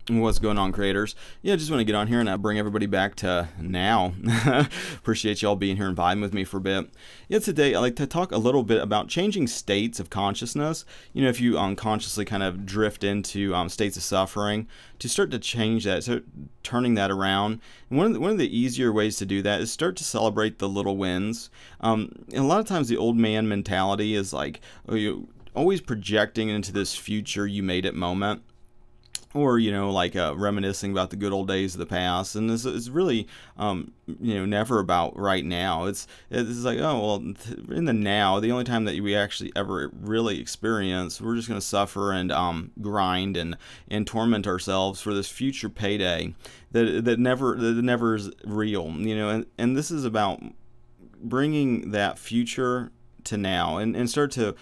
What's going on, creators? Yeah, just want to get on here and bring everybody back to now. Appreciate y'all being here and vibing with me for a bit. Yeah, today I'd like to talk a little bit about changing states of consciousness. You know, if you unconsciously kind of drift into states of suffering, to start to change that, so turning that around. And one of the easier ways to do that is start to celebrate the little wins. And a lot of times the old man mentality is like, oh, you always projecting into this future you made it moment, or like reminiscing about the good old days of the past. And this is really never about right now. It's like, oh well, in the now, the only time that we actually ever really experience, we're just going to suffer and grind and torment ourselves for this future payday that never is real. And this is about bringing that future to now, and start to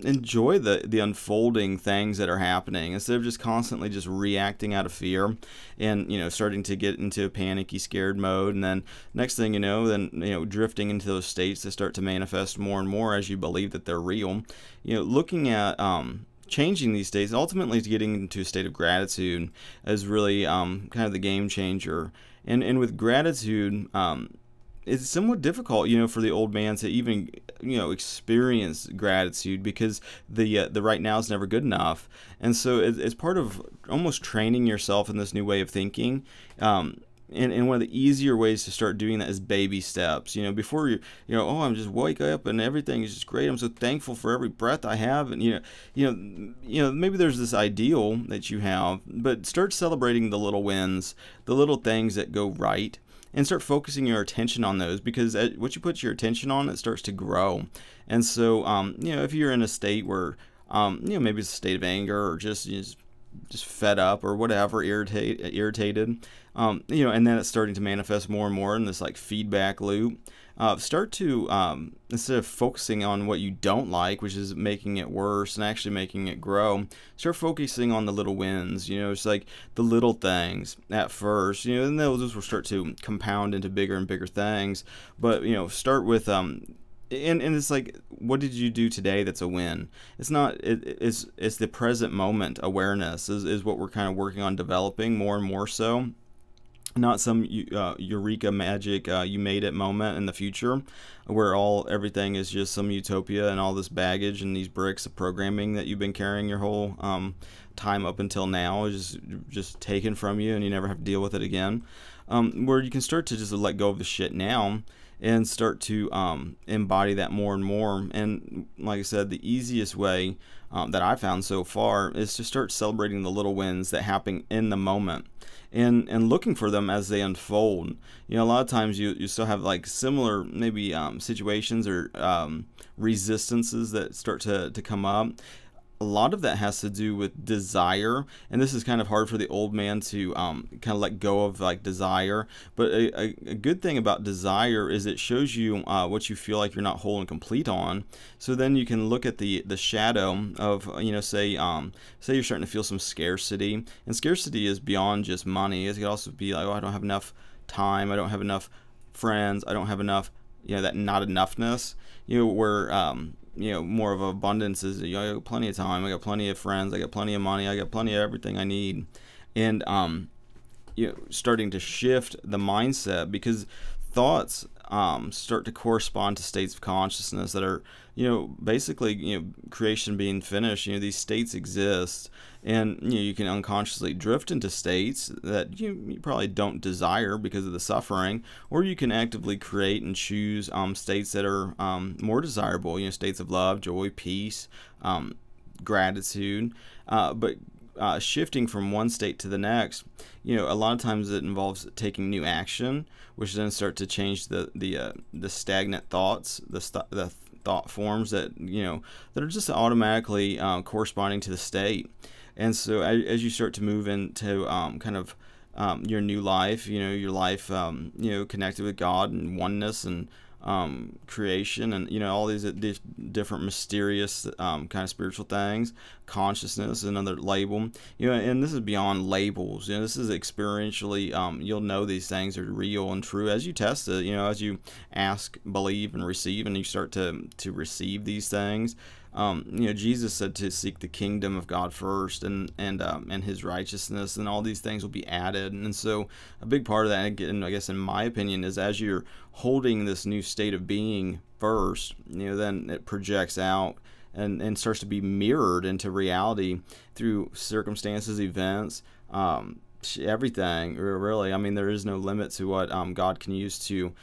enjoy the unfolding things that are happening, instead of just constantly just reacting out of fear and starting to get into a panicky, scared mode. And then next thing you know, drifting into those states that start to manifest more and more as you believe that they're real. Looking at changing these states, ultimately getting into a state of gratitude, is really kind of the game changer. And with gratitude, it's somewhat difficult, for the old man to even, experience gratitude, because the right now is never good enough. And so it's part of almost training yourself in this new way of thinking. And one of the easier ways to start doing that is baby steps. Before oh, I'm just wake up and everything is just great. I'm so thankful for every breath I have. And maybe there's this ideal that you have, but start celebrating the little wins, the little things that go right, and start focusing your attention on those, because what you put your attention on, it starts to grow. And so, if you're in a state where, maybe it's a state of anger, or just fed up or whatever, irritated, and then it's starting to manifest more and more in this like feedback loop. Start to, instead of focusing on what you don't like, which is making it worse and actually making it grow, start focusing on the little wins. It's like the little things at first, and those will start to compound into bigger and bigger things. But, start with, and it's like, what did you do today that's a win? It's not, it's the present moment awareness is what we're kind of working on developing more and more so. Not some eureka magic you made it moment in the future, where everything is just some utopia, and all this baggage and these bricks of programming that you've been carrying your whole time up until now is just taken from you, and you never have to deal with it again. Where you can start to just let go of the shit now and start to embody that more and more. And like I said, the easiest way that I found so far is to start celebrating the little wins that happen in the moment, and looking for them as they unfold. A lot of times you still have like similar maybe situations or resistances that start to come up. A lot of that has to do with desire, and this is kind of hard for the old man to kind of let go of, like, desire. But a good thing about desire is it shows you what you feel like you're not whole and complete on. So then you can look at the shadow of, say you're starting to feel some scarcity, and scarcity is beyond just money. It could also be like, oh, I don't have enough time, I don't have enough friends, I don't have enough, that not enoughness, where more of abundance is, I got plenty of time, I got plenty of friends, I got plenty of money, I got plenty of everything I need. And starting to shift the mindset, because thoughts start to correspond to states of consciousness that are, basically, creation being finished. These states exist, and you can unconsciously drift into states that you probably don't desire because of the suffering, or you can actively create and choose states that are more desirable. States of love, joy, peace, gratitude. But shifting from one state to the next, a lot of times it involves taking new action, which then start to change the stagnant thoughts, the thought forms that that are just automatically corresponding to the state. And so as you start to move into kind of your new life, your life connected with God and oneness and creation, and all these different mysterious kind of spiritual things, consciousness, another label, and this is beyond labels. This is experientially, you'll know these things are real and true as you test it. As you ask, believe, and receive, and you start to receive these things. Jesus said to seek the kingdom of God first, and His righteousness, and all these things will be added. And so a big part of that, again, I guess in my opinion, is as you're holding this new state of being first, then it projects out and starts to be mirrored into reality through circumstances, events, everything, really. I mean, there is no limit to what God can use to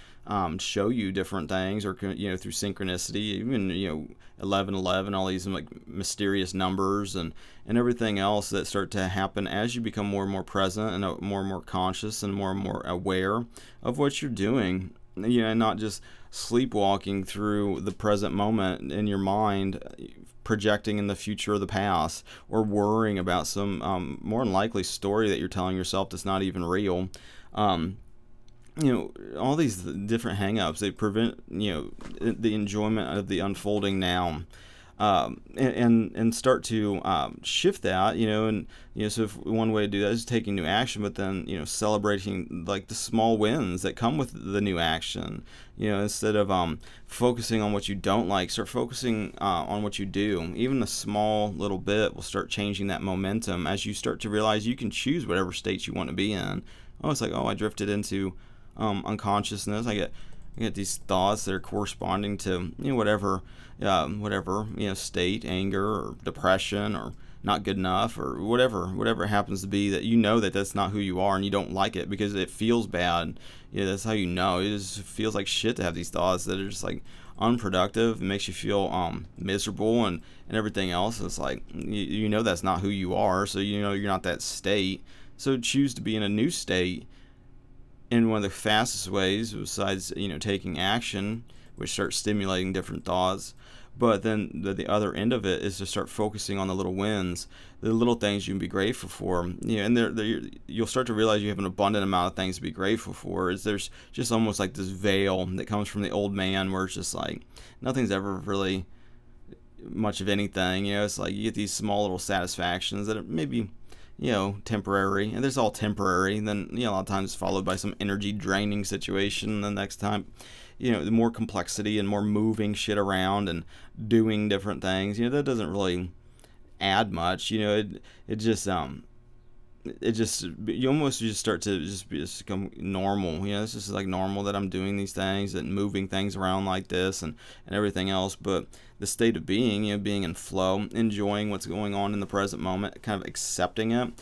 show you different things, or through synchronicity, even 1111, all these like mysterious numbers and everything else that start to happen as you become more and more present and more and more conscious and more aware of what you're doing. And not just sleepwalking through the present moment in your mind, projecting in the future or the past, or worrying about some more than likely story that you're telling yourself that's not even real. All these different hang-ups, they prevent the enjoyment of the unfolding now. And start to shift that, so if one way to do that is taking new action, but then, celebrating like the small wins that come with the new action, instead of focusing on what you don't like, start focusing on what you do. Even a small little bit will start changing that momentum as you start to realize you can choose whatever state you want to be in. It's like, I drifted into unconsciousness. I get these thoughts that are corresponding to whatever state, anger or depression or not good enough or whatever it happens to be, that that's not who you are and you don't like it because it feels bad. That's how it just feels like shit to have these thoughts that are just like unproductive. It makes you feel miserable and everything else. It's like that's not who you are, so you're not that state. So choose to be in a new state. And one of the fastest ways, besides taking action, which starts stimulating different thoughts, but then the other end of it is to start focusing on the little wins, the little things you can be grateful for. And you'll start to realize you have an abundant amount of things to be grateful for. There's just almost like this veil that comes from the old man, where it's just like nothing's ever really much of anything. It's like you get these small little satisfactions that are maybe temporary, and there's all temporary, and then a lot of times followed by some energy draining situation the next time. The more complexity and more moving shit around and doing different things, that doesn't really add much. You almost just start to just become normal. It's just like normal that I'm doing these things and moving things around like this and everything else. But the state of being, being in flow, enjoying what's going on in the present moment, kind of accepting it.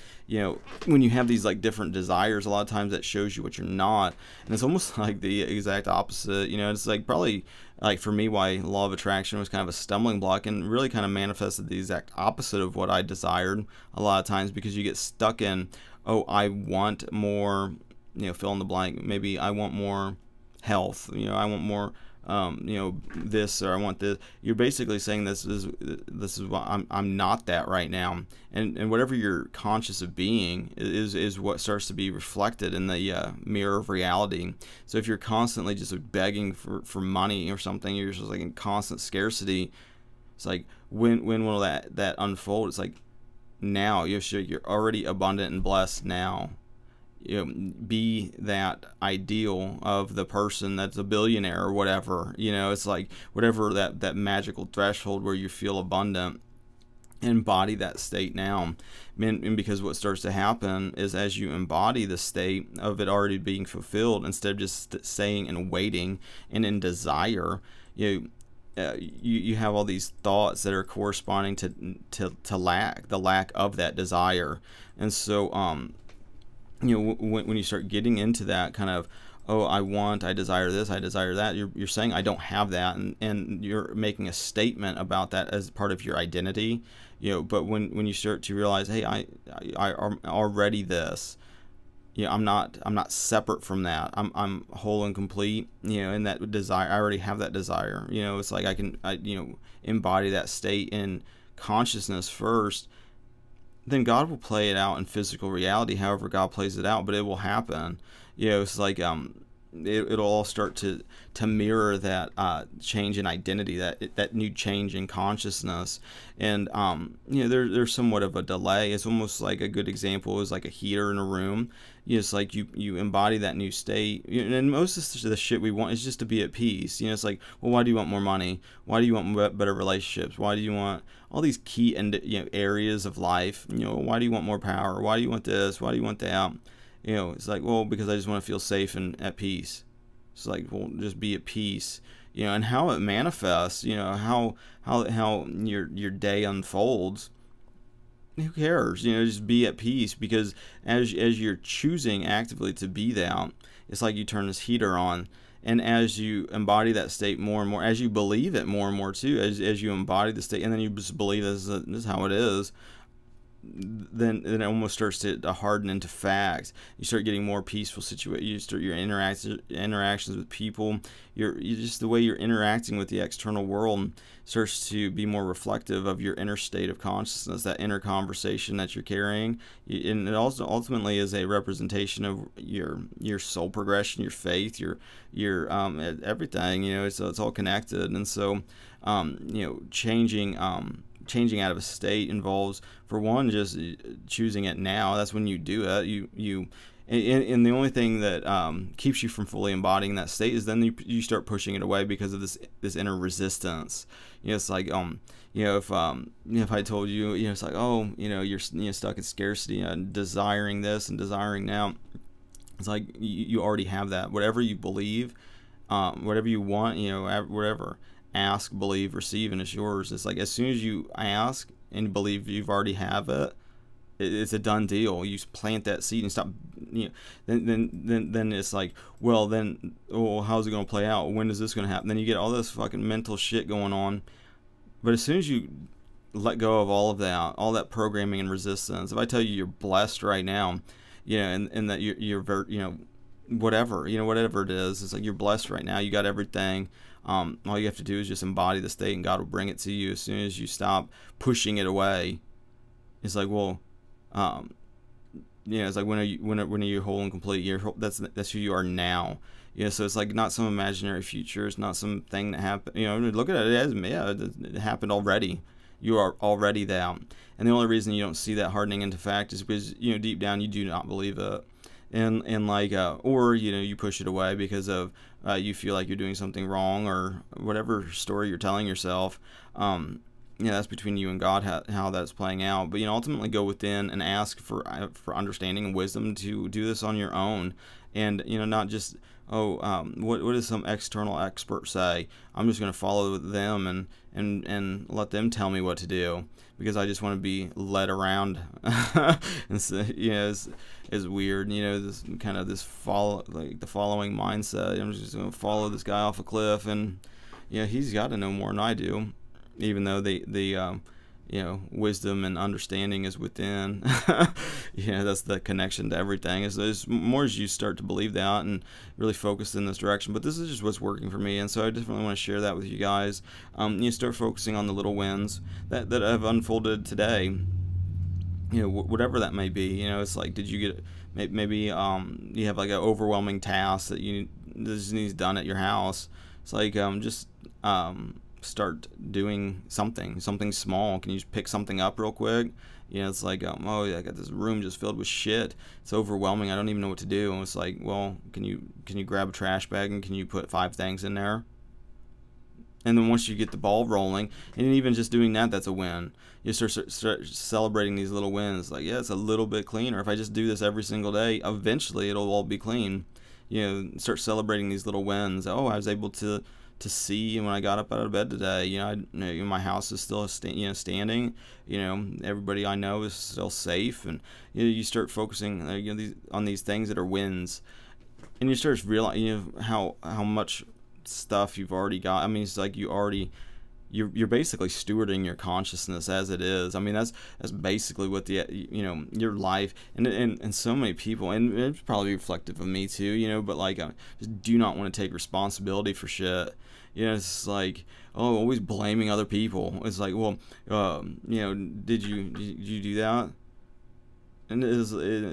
When you have these like different desires, a lot of times that shows you what you're not, and it's almost like the exact opposite. It's like probably like for me why law of attraction was kind of a stumbling block and really kind of manifested the exact opposite of what I desired a lot of times, because you get stuck in, I want more, fill in the blank. Maybe I want more health, I want more this, or I want this. You're basically saying this is what I'm not that right now, and whatever you're conscious of being is what starts to be reflected in the mirror of reality. So if you're constantly just like begging for money or something, you're just like in constant scarcity. It's like when will that unfold? It's like now. You're already abundant and blessed now. Be that ideal of the person that's a billionaire or whatever. It's like whatever that magical threshold where you feel abundant, embody that state now. And because what starts to happen is as you embody the state of it already being fulfilled, instead of just staying and waiting and in desire, you have all these thoughts that are corresponding to the lack of that desire. And so when you start getting into that kind of, I desire this, I desire that, you're saying I don't have that, and you're making a statement about that as part of your identity. But when you start to realize, hey, I am already this, I'm not separate from that. I'm whole and complete, in that desire. I already have that desire. It's like I can embody that state in consciousness first. Then God will play it out in physical reality, however God plays it out, but it will happen. It's like it'll all start to mirror that change in identity, that new change in consciousness. And there's somewhat of a delay. It's almost like a good example is like a heater in a room. It's like you embody that new state, and most of the shit we want is just to be at peace. It's like, well, why do you want more money? Why do you want better relationships? Why do you want all these key areas of life? Why do you want more power? Why do you want this? Why do you want that? It's like, well, because I just want to feel safe and at peace. It's like, well, just be at peace. And how it manifests, how your day unfolds. Who cares? Just be at peace, because as you're choosing actively to be that, it's like you turn this heater on, and as you embody that state more and more, as you believe it more and more too, as you embody the state, and then you just believe this is how it is, then it almost starts to harden into facts. You start getting more peaceful situations. You start your interactions with people. You're just the way you're interacting with the external world starts to be more reflective of your inner state of consciousness, that inner conversation that you're carrying. And it also ultimately is a representation of your soul progression, your faith, your everything. It's all connected. And so changing out of a state involves, for one, just choosing it now. That's when you do it. And the only thing that keeps you from fully embodying that state is then you start pushing it away because of this inner resistance. It's like if I told you, it's like, oh, you're stuck in scarcity and desiring this and desiring now. It's like you already have that. Whatever you believe, whatever you want, whatever. Ask, believe, receive, and it's yours. It's like as soon as you ask and believe you've already have it, it's a done deal. You plant that seed and stop. Then it's like, well, then, oh, how's it going to play out? When is this going to happen? Then you get all this fucking mental shit going on. But as soon as you let go of all of that, all that programming and resistance, if I tell you you're blessed right now, and that you're very, whatever it is, it's like you're blessed right now. You got everything. All you have to do is just embody the state, and God will bring it to you as soon as you stop pushing it away. It's like, well, it's like when are you whole and complete? That's who you are now. So it's like not some imaginary future. It's not something that happened. Look at it as, it happened already. You are already that. And the only reason you don't see that hardening into fact is because deep down you do not believe it. And like or you push it away because of you feel like you're doing something wrong, or whatever story you're telling yourself. That's between you and God how that's playing out. But ultimately go within and ask for understanding and wisdom to do this on your own, and not just what does some external expert say? I'm just going to follow them and let them tell me what to do, because I just want to be led around. And so, is weird. This kind of the following mindset. I'm just going to follow this guy off a cliff, and he's got to know more than I do, even though the wisdom and understanding is within. That's the connection to everything. As more as you start to believe that and really focus in this direction. But this is just what's working for me, and so I definitely want to share that with you guys. You start focusing on the little wins that have unfolded today. Whatever that may be. It's like, did you get maybe you have like an overwhelming task that this needs done at your house. It's like just start doing something small. Can you just pick something up real quick? It's like, oh yeah, I got this room just filled with shit. It's overwhelming. I don't even know what to do. And it's like, well, can you grab a trash bag and can you put 5 things in there? And then once you get the ball rolling, and even just doing that, that's a win. You start celebrating these little wins. Like, yeah, it's a little bit cleaner. If I just do this every single day, eventually it'll all be clean. Start celebrating these little wins. Oh, I was able to see when I got up out of bed today. My house is still standing. Everybody I know is still safe, and you start focusing on these things that are wins, and you start realizing how much stuff you've already got. I mean, it's like you're basically stewarding your consciousness as it is. I mean, that's basically what your life and so many people, and it's probably reflective of me too, but like I just do not want to take responsibility for shit. It's like, always blaming other people. It's like, well, did you do that? And it's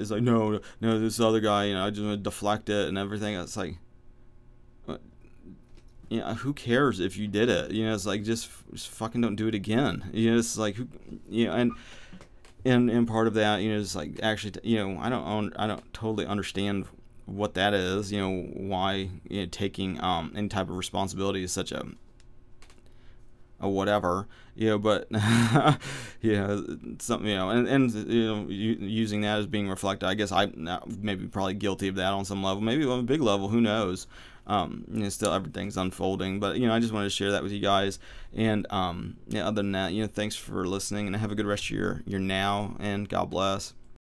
like, no, this other guy, I just want to deflect it and everything. It's like, you know, who cares if you did it? You know, it's like just fucking don't do it again. You know, it's like, you know, and part of that, you know, is like actually, you know, I don't totally understand what that is. You know, why, you know, taking any type of responsibility is such a whatever, you know, but you know, something, you know, and you know, using that as being reflected. I guess I maybe probably guilty of that on some level, maybe on a big level, who knows. You know, still everything's unfolding, but you know, I just wanted to share that with you guys. And yeah, other than that, you know, thanks for listening, and have a good rest of your now, and God bless.